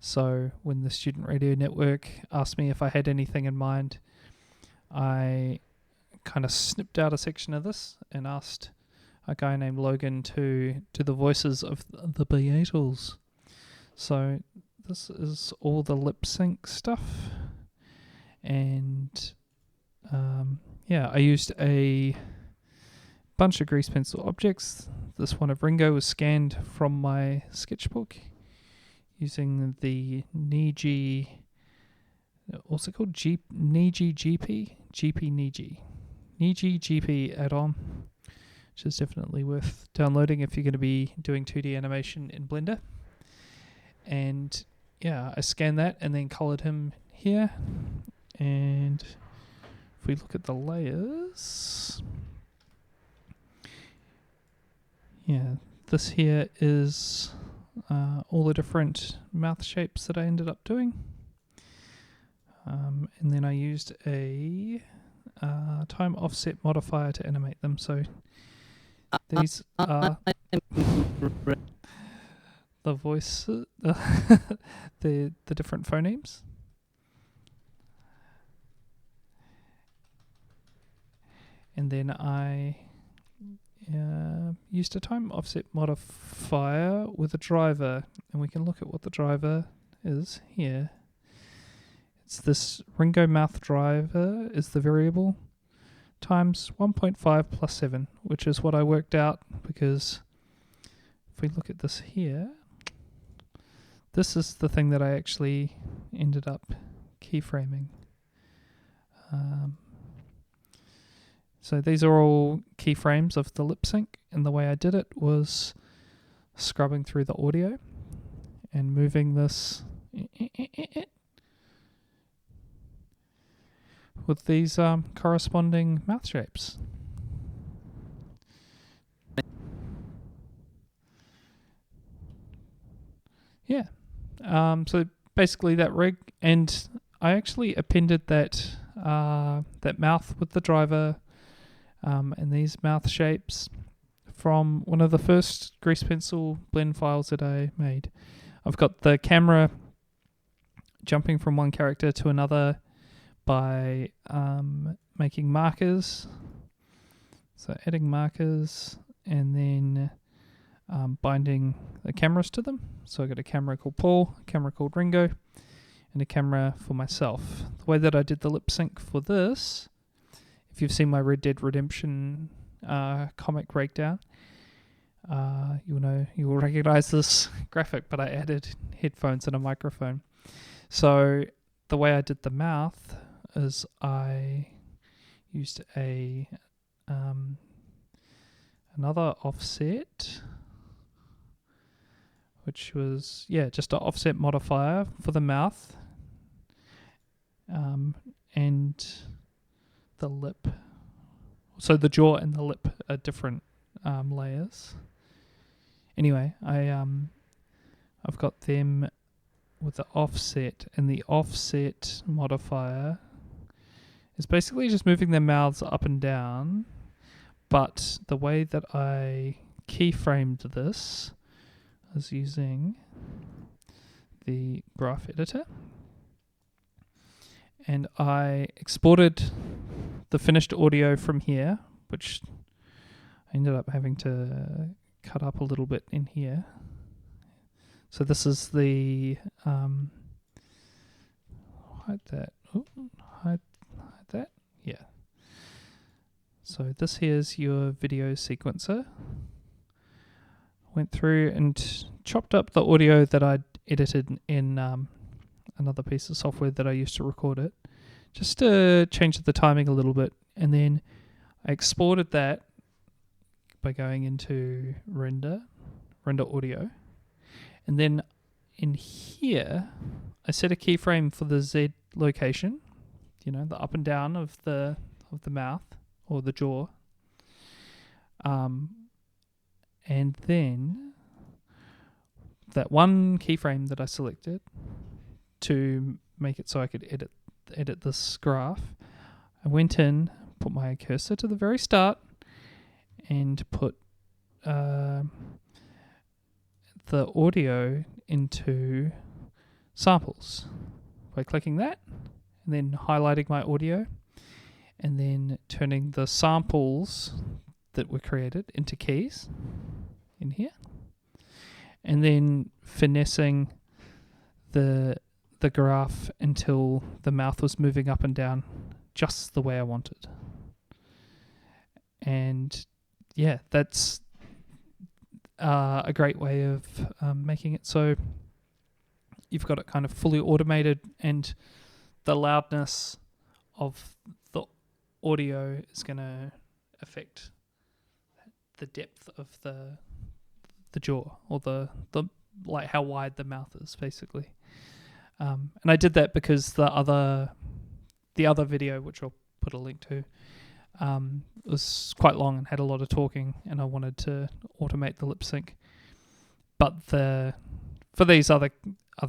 So when the Student Radio Network asked me if I had anything in mind, I kind of snipped out a section of this and asked a guy named Logan to do the voices of the Beatles. So this is all the lip sync stuff, and I used a bunch of grease pencil objects. This one of Ringo was scanned from my sketchbook using the Niji, what's it called? Niji GP? Niji GP add-on, which is definitely worth downloading if you're going to be doing 2D animation in Blender. And I scanned that and then colored him here. And if we look at the layers, this here is all the different mouth shapes that I ended up doing. And then I used a time offset modifier to animate them. So these are the voice, the different phonemes. And then I used a time offset modifier with a driver, and we can look at what the driver is here. It's this Ringo mouth driver is the variable times 1.5 plus 7, which is what I worked out, because if we look at this here, this is the thing that I actually ended up keyframing. So these are all keyframes of the lip sync, and the way I did it was scrubbing through the audio and moving this with these corresponding mouth shapes. So basically that rig, and I actually appended that mouth with the driver and these mouth shapes from one of the first grease pencil blend files that I made. I've got the camera jumping from one character to another by making markers. So adding markers and then binding the cameras to them. So I got a camera called Paul, a camera called Ringo, and a camera for myself. The way that I did the lip sync for this, if you've seen my Red Dead Redemption comic breakdown, you will recognize this graphic, but I added headphones and a microphone. So the way I did the mouth is I used another offset, which was just an offset modifier for the mouth, and the lip. So the jaw and the lip are different layers. Anyway, I've got them with the offset, and the offset modifier is basically just moving their mouths up and down, but the way that I keyframed this is using the graph editor, and I exported the finished audio from here, which I ended up having to cut up a little bit in here. So this is the hide that. Ooh, hide that. Yeah. So this here's your video sequencer. Went through and chopped up the audio that I'd edited in another piece of software that I used to record it, just to change the timing a little bit, and then I exported that by going into render audio, and then in here I set a keyframe for the Z location, the up and down of the mouth or the jaw, and then that one keyframe that I selected to make it so I could edit this graph, I went in, put my cursor to the very start, and put the audio into samples by clicking that and then highlighting my audio and then turning the samples that were created into keys in here, and then finessing the graph until the mouth was moving up and down just the way I wanted. And yeah, that's a great way of making it so you've got it kind of fully automated, and the loudness of the audio is going to affect the depth of the jaw, or the like how wide the mouth is, basically. And I did that because the other video, which I'll put a link to, was quite long and had a lot of talking, and I wanted to automate the lip sync. But for these other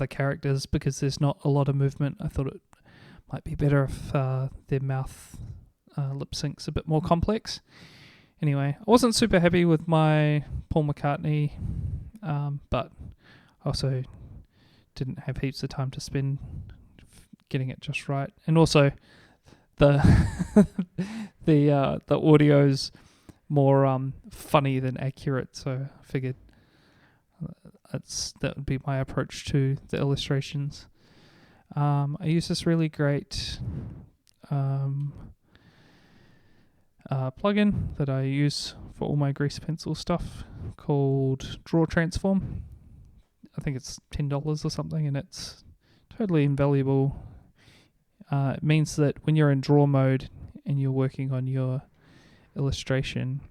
characters, because there's not a lot of movement, I thought it might be better if their mouth lip sync's a bit more complex. Anyway, I wasn't super happy with my Paul McCartney, but also didn't have heaps of time to spend getting it just right. And also, the audio's more funny than accurate, so I figured that would be my approach to the illustrations. I use this really great plugin that I use for all my grease pencil stuff called Draw Transform. I think it's $10 or something, and it's totally invaluable. It means that when you're in draw mode and you're working on your illustration,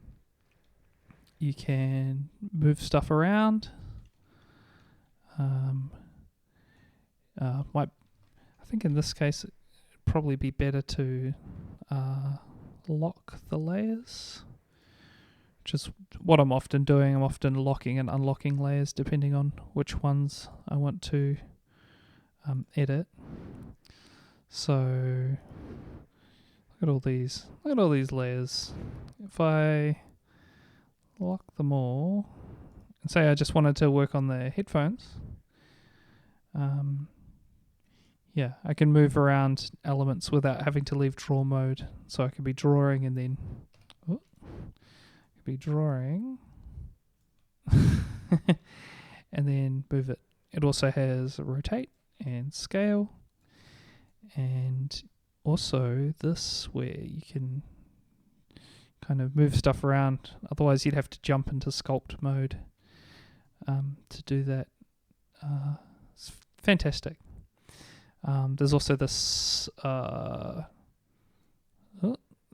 you can move stuff around. I think in this case it'd probably be better to lock the layers, which is what I'm often doing. I'm often locking and unlocking layers depending on which ones I want to edit. So look at all these layers. If I lock them all and say I just wanted to work on the headphones, I can move around elements without having to leave draw mode. So I could be drawing and then and then move it. It also has rotate and scale, and also this where you can kind of move stuff around. Otherwise you'd have to jump into sculpt mode to do that. It's fantastic. There's also this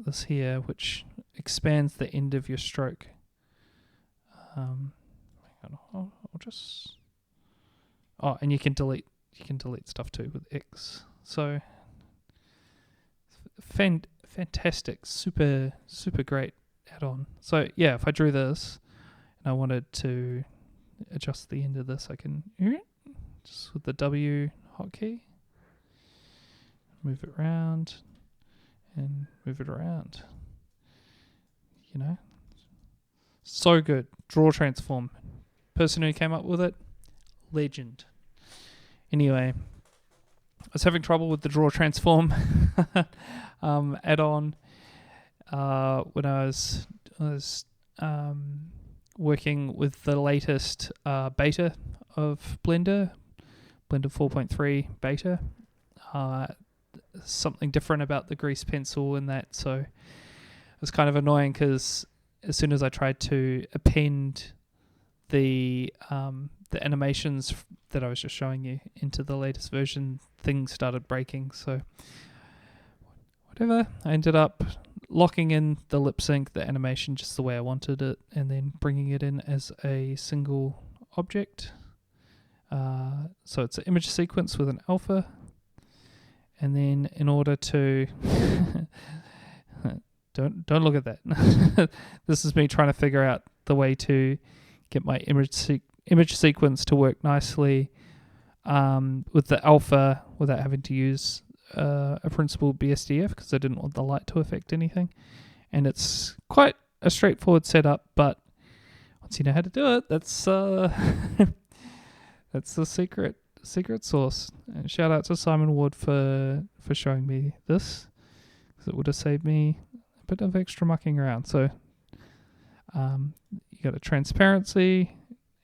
this here, which expands the end of your stroke. Hang on, I'll just. Oh, and you can delete stuff too with X. So fantastic, super great add-on. So yeah, if I drew this and I wanted to adjust the end of this, I can just with the W hotkey move it around and move it around. You know, so good. Draw Transform. Person who came up with it, legend. Anyway, I was having trouble with the Draw Transform add-on when I was working with the latest beta of Blender 4.3 beta. Something different about the grease pencil in that, so it was kind of annoying because as soon as I tried to append the animations that I was just showing you into the latest version, things started breaking. So whatever, I ended up locking in the lip sync, the animation just the way I wanted it, and then bringing it in as a single object. So it's an image sequence with an alpha. And then in order to don't look at that. This is me trying to figure out the way to get my image sequence to work nicely with the alpha without having to use a principled BSDF, because I didn't want the light to affect anything. And it's quite a straightforward setup, but once you know how to do it, that's that's the secret. secret sauce. And shout out to Simon Ward for showing me this, because it would have saved me a bit of extra mucking around. So you got a transparency,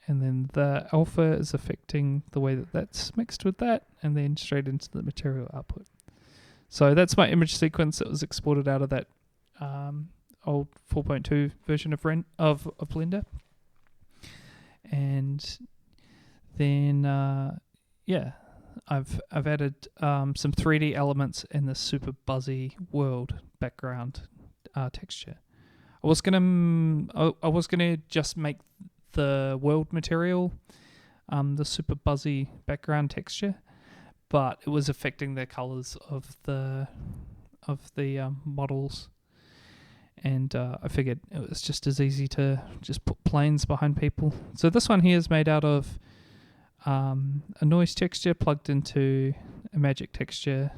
and then the alpha is affecting the way that that's mixed with that, and then straight into the material output. So that's my image sequence that was exported out of that old 4.2 version of Blender. And then I've added some 3D elements in this super buzzy world background texture. I was gonna just make the world material the super buzzy background texture, but it was affecting the colors of the models, and I figured it was just as easy to just put planes behind people. So this one here is made out of a noise texture plugged into a magic texture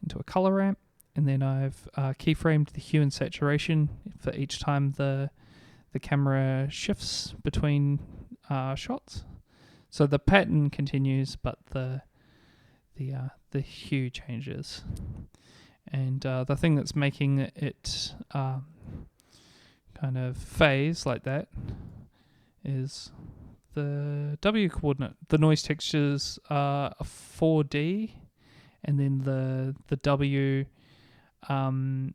into a color ramp, and then I've keyframed the hue and saturation for each time the camera shifts between shots. So the pattern continues, but the hue changes. And the thing that's making it kind of phase like that is the W coordinate. The noise textures are a 4D, and then the W, the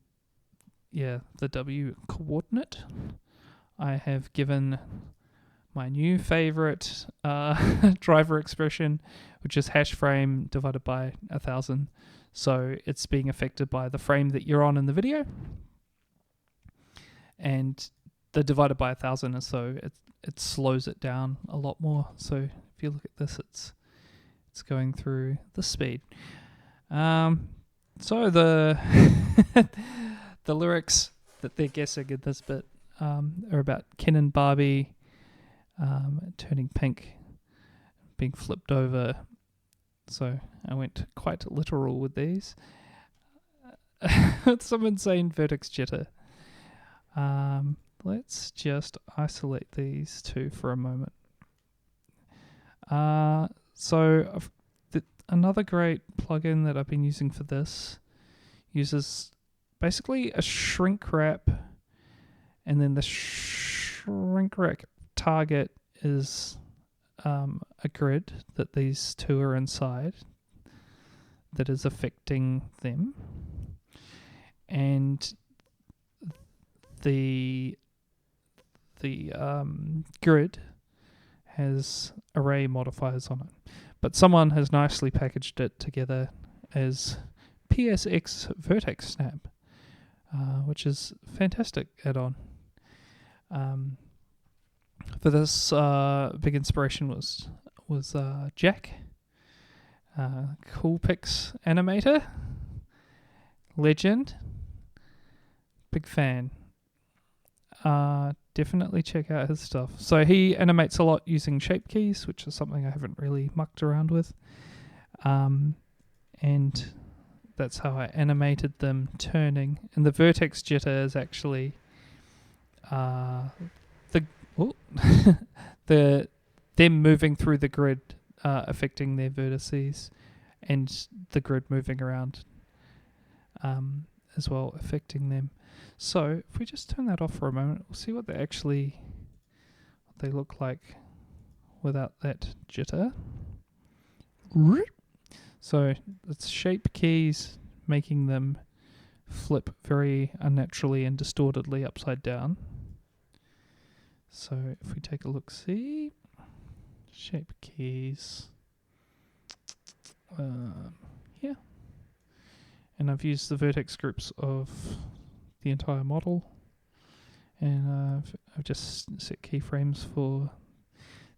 W coordinate I have given my new favorite driver expression, which is hash frame divided by 1,000. So it's being affected by the frame that you're on in the video, and the divided by 1,000 is so it slows it down a lot more. So if you look at this, it's going through the speed. So the the lyrics that they're guessing in this bit are about Ken and Barbie turning pink, being flipped over. So I went quite literal with these. Some insane vertex jitter. Let's just isolate these two for a moment. So another great plugin that I've been using for this uses basically a shrink wrap, and then the shrink wrap target is a grid that these two are inside that is affecting them, and the grid has array modifiers on it, but someone has nicely packaged it together as PSX Vertex Snap, which is fantastic add-on. For this, big inspiration was Jack, Coolpix animator, legend, big fan. Definitely check out his stuff. So he animates a lot using shape keys, which is something I haven't really mucked around with. And that's how I animated them turning. And the vertex jitter is actually them moving through the grid, affecting their vertices, and the grid moving around as well, affecting them. So if we just turn that off for a moment, we'll see what they look like without that jitter. So it's shape keys making them flip very unnaturally and distortedly upside down. So if we take a look, see, shape keys, and I've used the vertex groups of the entire model, and I've just set keyframes for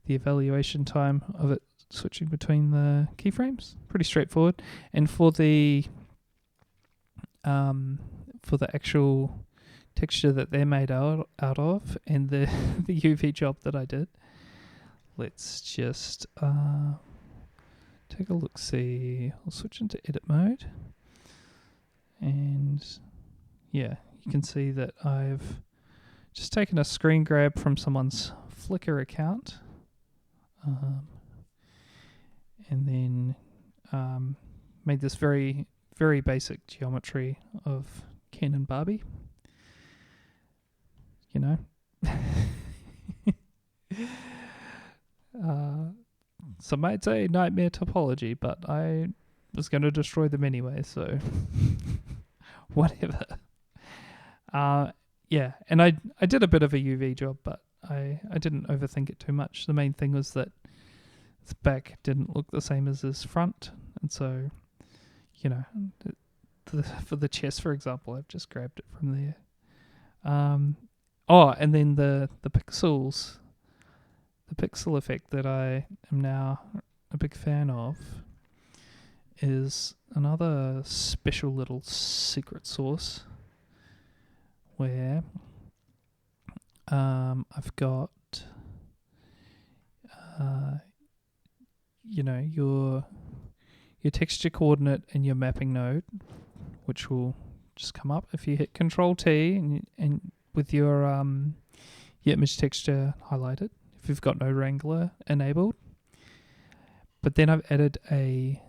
the evaluation time of it switching between the keyframes. Pretty straightforward. And for the actual texture that they're made out of, and the UV job that I did, let's just take a look. See, I'll switch into edit mode, and yeah, you can see that I've just taken a screen grab from someone's Flickr account, and then made this very, very basic geometry of Ken and Barbie. You know, some might say nightmare topology, but I was going to destroy them anyway, so whatever. Yeah, and I did a bit of a UV job, but I didn't overthink it too much. The main thing was that his back didn't look the same as his front, and so, you know, for the chest, for example, I've just grabbed it from there. And then the pixels, the pixel effect that I am now a big fan of is another special little secret sauce where I've got your texture coordinate and your mapping node, which will just come up if you hit Control T and with your image texture highlighted if you've got Node Wrangler enabled. But then I've added a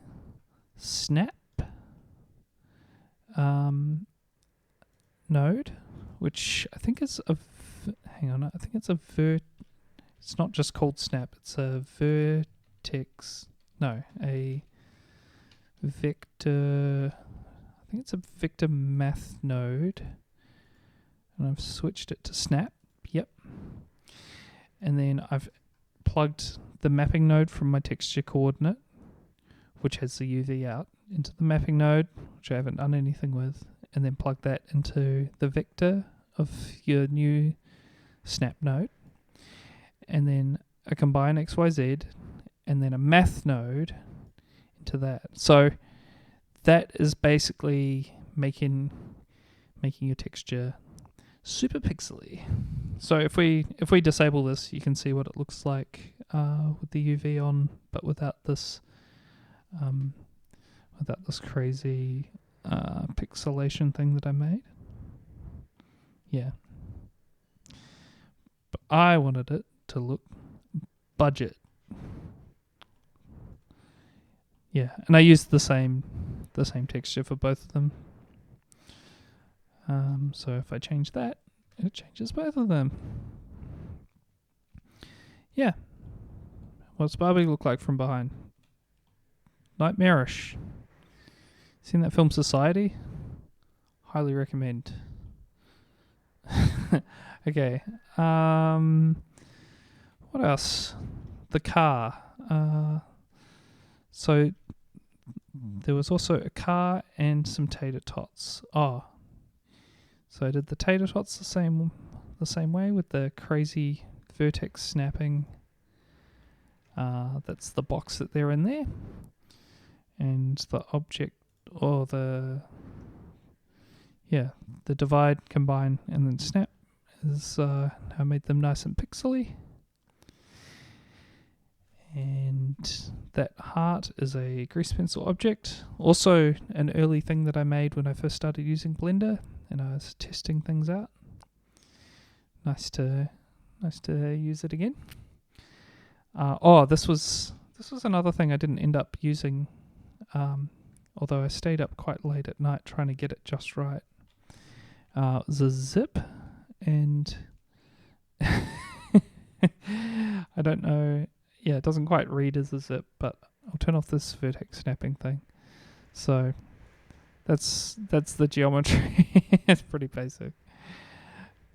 snap node, which I think is it's not just called snap, it's a vector, I think it's a vector math node, and I've switched it to snap. Yep. And then I've plugged the mapping node from my texture coordinate, which has the UV out, into the mapping node, which I haven't done anything with, and then plug that into the vector of your new snap node, and then a combine XYZ, and then a math node into that. So that is basically making your texture super pixely. So if we disable this, you can see what it looks like with the UV on, but without this crazy pixelation thing that I made. Yeah. But I wanted it to look budget. Yeah, and I used the same texture for both of them. So if I change that, it changes both of them. Yeah. What's Barbie look like from behind? Nightmarish. Seen that film Society? Highly recommend. Okay. What else? The car. So there was also a car and some tater tots. So I did the tater tots the same way with the crazy vertex snapping. That's the box that they're in there, and the object or the divide, combine, and then snap is how I made them nice and pixely. And that heart is a grease pencil object. Also an early thing that I made when I first started using Blender and I was testing things out. Nice to use it again. This was another thing I didn't end up using, although I stayed up quite late at night trying to get it just right. It was a zip, and I don't know. Yeah, it doesn't quite read as a zip, but I'll turn off this vertex snapping thing. So that's the geometry. It's pretty basic,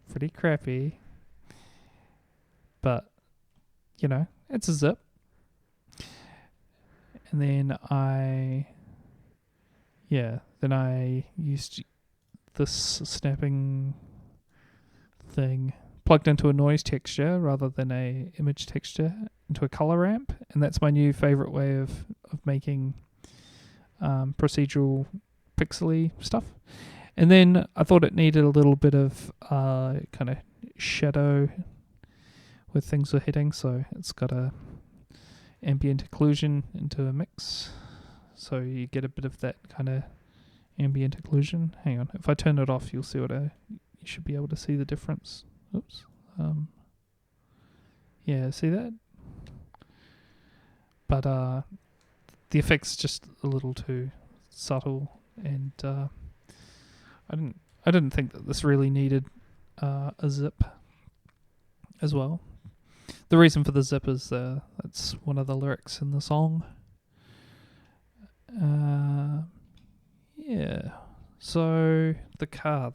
pretty crappy, but it's a zip. And then I used this snapping thing plugged into a noise texture rather than a image texture into a color ramp, and that's my new favorite way of making procedural pixely stuff. And then I thought it needed a little bit of kind of shadow where things were hitting, so it's got a ambient occlusion into a mix, so you get a bit of that kind of ambient occlusion. Hang on, if I turn it off, you'll see you should be able to see the difference. Oops. Yeah, see that? But the effects just a little too subtle, and I didn't think that this really needed a zip as well. The reason for the zip is that's one of the lyrics in the song. Yeah. So the car.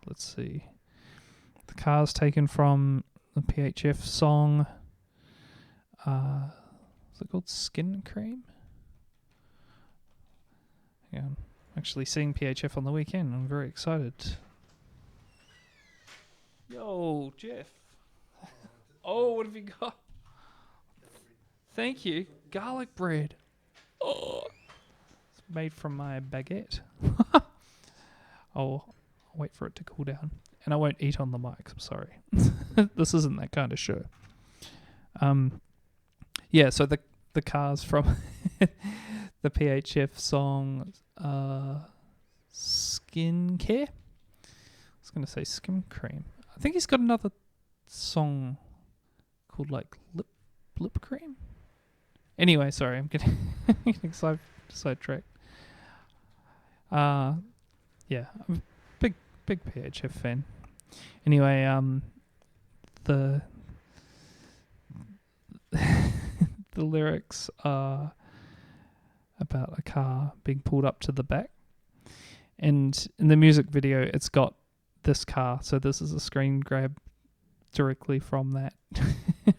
Let's see. The car's taken from the PHF song. Is it called Skin Cream? Yeah, I'm actually seeing PHF on the weekend. I'm very excited. Yo, Jeff. Oh, what have you got? Thank you. Garlic bread. Oh, it's made from my baguette. I'll wait for it to cool down. And I won't eat on the mic. I'm sorry. This isn't that kind of show. Yeah, so the cars from the PHF song Skincare. I was going to say Skin Cream. I think he's got another song called like Lip Cream. Anyway, sorry, I'm getting sidetracked. Yeah, I'm a big PHF fan. Anyway, the the lyrics are about a car being pulled up to the back, and in the music video, it's got this car. So this is a screen grab directly from that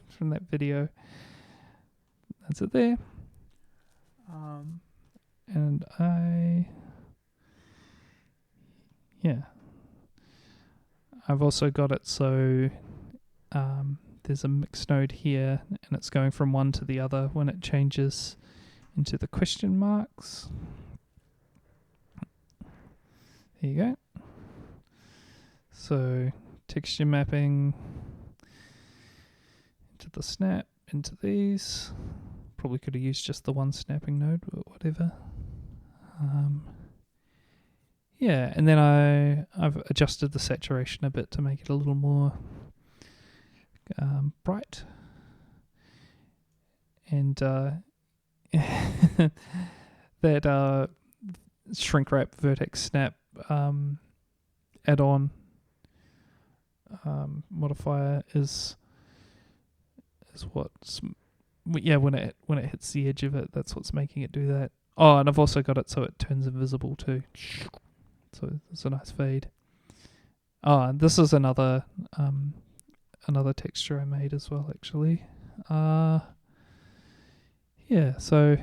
from that video. That's it there. And I've also got it so there's a mix node here, and it's going from one to the other when it changes into the question marks. There you go. So texture mapping into the snap, into these. Probably could have used just the one snapping node, but whatever. Yeah, and then I've adjusted the saturation a bit to make it a little more bright. And that shrink wrap vertex snap add-on modifier is what's when it hits the edge of it, that's what's making it do that. Oh, and I've also got it so it turns invisible too. So it's a nice fade. Oh, and this is another texture I made as well, actually. Yeah, so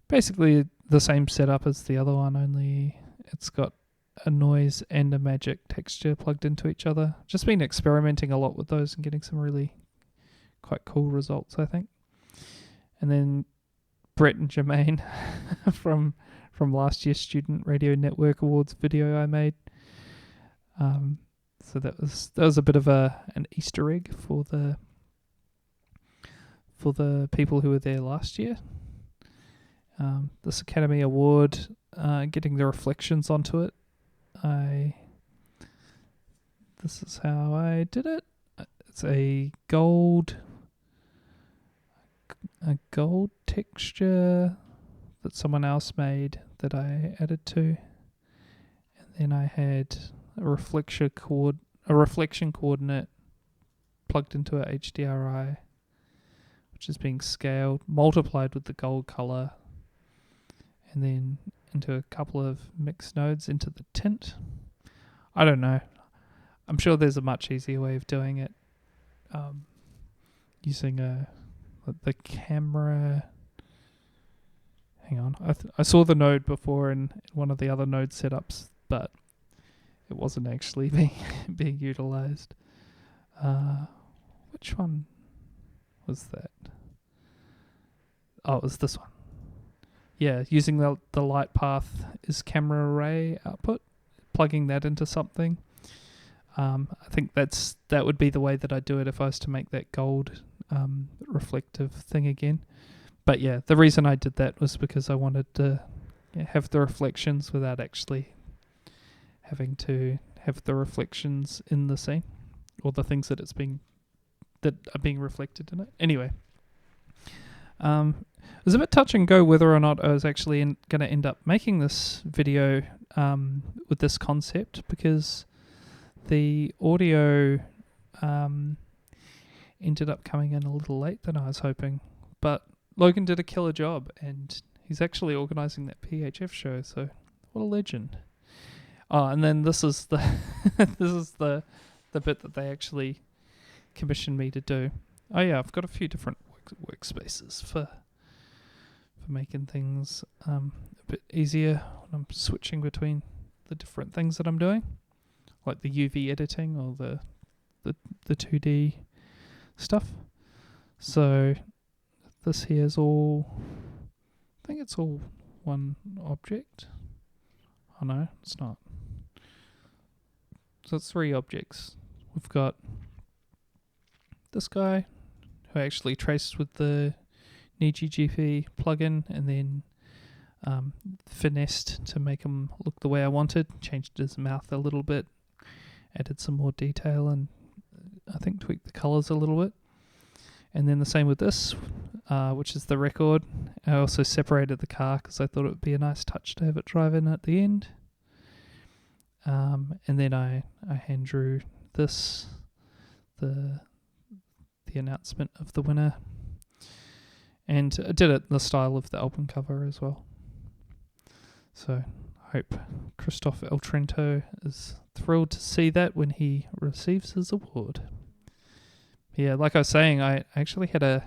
basically the same setup as the other one, only it's got a noise and a magic texture plugged into each other. Just been experimenting a lot with those and getting some really quite cool results, I think. And then Brett and Jermaine from last year's Student Radio Network Awards video I made. So that was a bit of an Easter egg for the people who were there last year. This Academy Award, getting the reflections onto it. This is how I did it. It's a gold texture that someone else made that I added to, and then I had a reflection coordinate plugged into a HDRI, which is being scaled, multiplied with the gold color, and then into a couple of mix nodes into the tint. I don't know. I'm sure there's a much easier way of doing it, using the camera. Hang on, I saw the node before in one of the other node setups, but it wasn't actually being utilized. Which one was that? Oh, it was this one. Yeah, using the light path is camera array output, plugging that into something. I think that would be the way that I do it if I was to make that gold reflective thing again. But yeah, the reason I did that was because I wanted to have the reflections without actually having to have the reflections in the scene, or the things that are being reflected in it. Anyway, It was a bit touch and go whether or not I was actually going to end up making this video with this concept, because the audio ended up coming in a little late than I was hoping. But Logan did a killer job, and he's actually organising that PHF show, so what a legend. Oh, and then this is the this is the bit that they actually commissioned me to do. Oh yeah, I've got a few different workspaces for making things a bit easier when I'm switching between the different things that I'm doing, like the UV editing or the 2D stuff. So this here is all, I think it's all one object. Oh no, it's not. So it's 3 objects. We've got this guy who I actually traced with the NijiGP plugin, and then finessed to make him look the way I wanted. Changed his mouth a little bit, added some more detail, and I think tweaked the colours a little bit. And then the same with this, which is the record. I also separated the car because I thought it would be a nice touch to have it drive in at the end. And then I hand drew this, the announcement of the winner. And I did it in the style of the album cover as well. So I hope Christophe El Trento is thrilled to see that when he receives his award. Yeah, like I was saying, I actually had a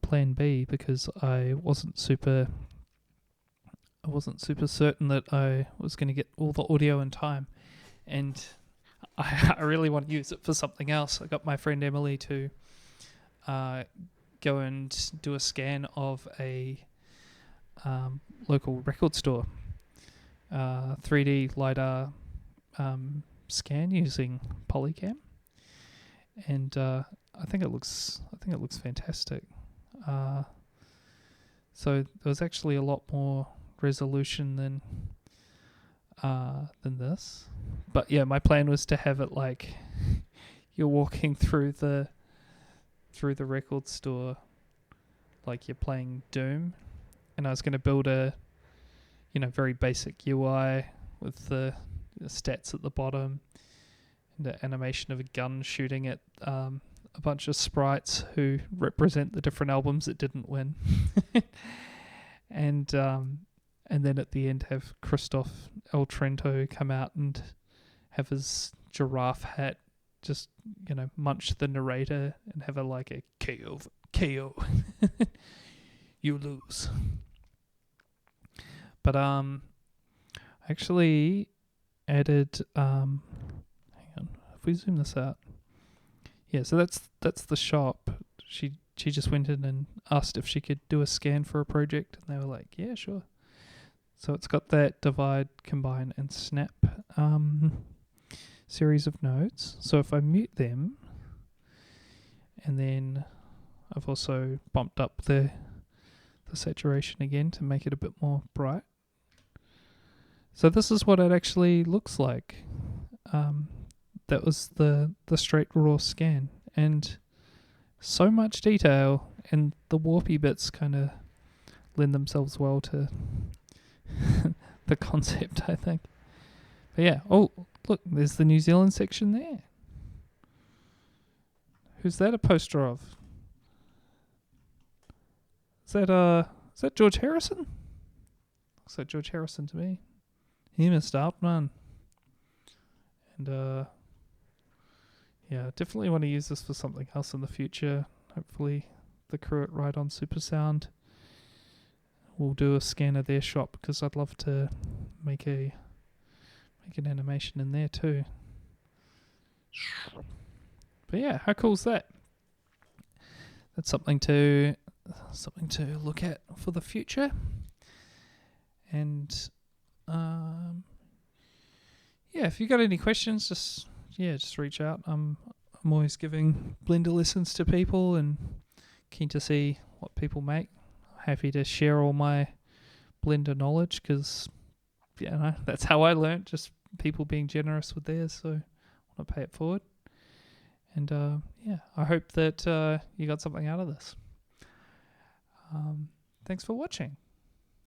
plan B, because I wasn't super certain that I was going to get all the audio in time, and I really want to use it for something else. I got my friend Emily to go and do a scan of a local record store, 3D LiDAR scan using Polycam, and I think it looks fantastic. So there was actually a lot more resolution than this, but yeah, my plan was to have it like you're walking through the record store like you're playing Doom, and I was going to build a very basic UI with the stats at the bottom and the animation of a gun shooting at a bunch of sprites who represent the different albums that didn't win. And then at the end have Christophe El Trento come out and have his giraffe hat just, munch the narrator and have a KO. You lose. But I actually added hang on, if we zoom this out. Yeah, so that's the shop. She just went in and asked if she could do a scan for a project, and they were like, yeah, sure. So it's got that divide, combine, and snap series of nodes. So if I mute them, and then I've also bumped up the saturation again to make it a bit more bright. So this is what it actually looks like. That was the straight raw scan, and so much detail, and the warpy bits kind of lend themselves well to the concept, I think. But yeah, oh look, there's the New Zealand section there. Who's that a poster of? Is that George Harrison? Looks like George Harrison to me. He missed out, man. And yeah, definitely want to use this for something else in the future. Hopefully the crew at Ride on Supersound will do a scan of their shop, because I'd love to make an animation in there too. But yeah, how cool is that? That's something to look at for the future. And yeah, if you got any questions, just reach out. I'm always giving Blender lessons to people and keen to see what people make. Happy to share all my Blender knowledge, because that's how I learnt, just people being generous with theirs, so I want to pay it forward. And yeah, I hope that you got something out of this. Thanks for watching.